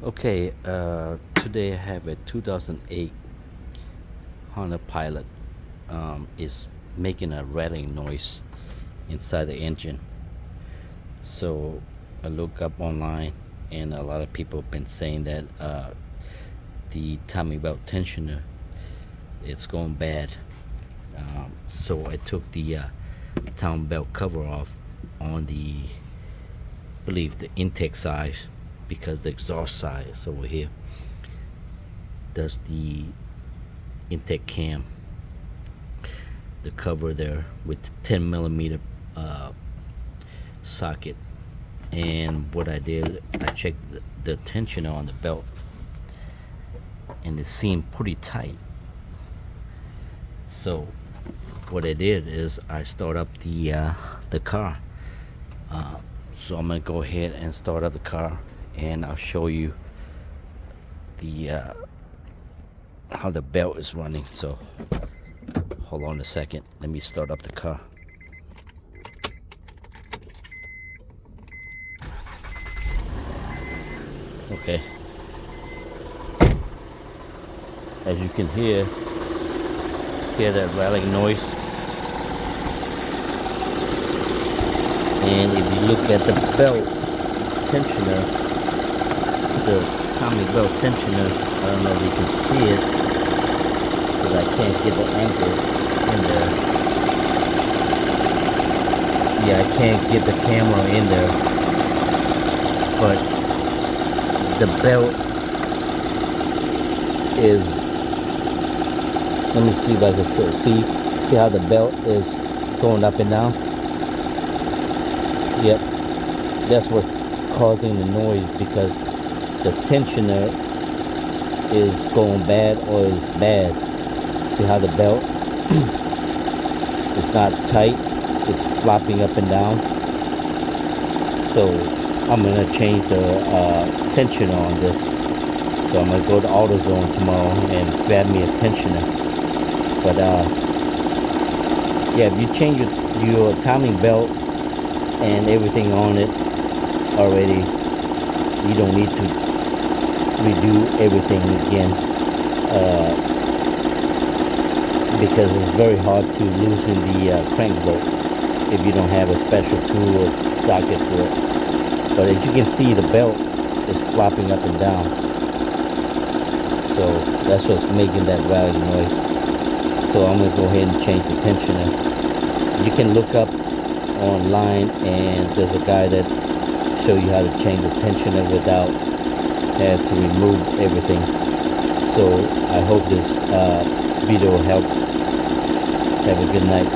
Okay, today I have a 2008 Honda Pilot. Is making a rattling noise inside the engine. So I look up online, and a lot of people have been saying that the timing belt tensioner it's going bad. So I took the timing belt cover off on the, I believe the intake side, because the exhaust side is over here. Does the intake cam, the cover there with 10 millimeter socket. And what I did, I checked the tensioner on the belt, and it seemed pretty tight. So what I did is I start up the car. So I'm gonna go ahead and start up the car, and I'll show you the how the belt is running. So hold on a second, let me start up the car. Okay, as you can hear that rattling noise. And if you look at the belt tensioner, the timing belt tensioner, I don't know if you can see it because I can't get the angle in there. Yeah, I can't get the camera in there, but the belt is, let me see if I can show. See how the belt is going up and down? Yep, that's what's causing the noise, because the tensioner is going bad or is bad. See how the belt is not tight, it's flopping up and down. So I'm gonna change the tensioner on this. So I'm gonna go to AutoZone tomorrow and grab me a tensioner. But yeah, if you change your timing belt and everything on it already, you don't need to redo everything again, because it's very hard to loosen the crank bolt if you don't have a special tool or socket for it. But as you can see, the belt is flopping up and down, so that's what's making that rattling noise. So I'm gonna go ahead and change the tensioner. You can look up online, and there's a guy that show you how to change the tensioner without having to remove everything. So I hope this video will help. Have a good night.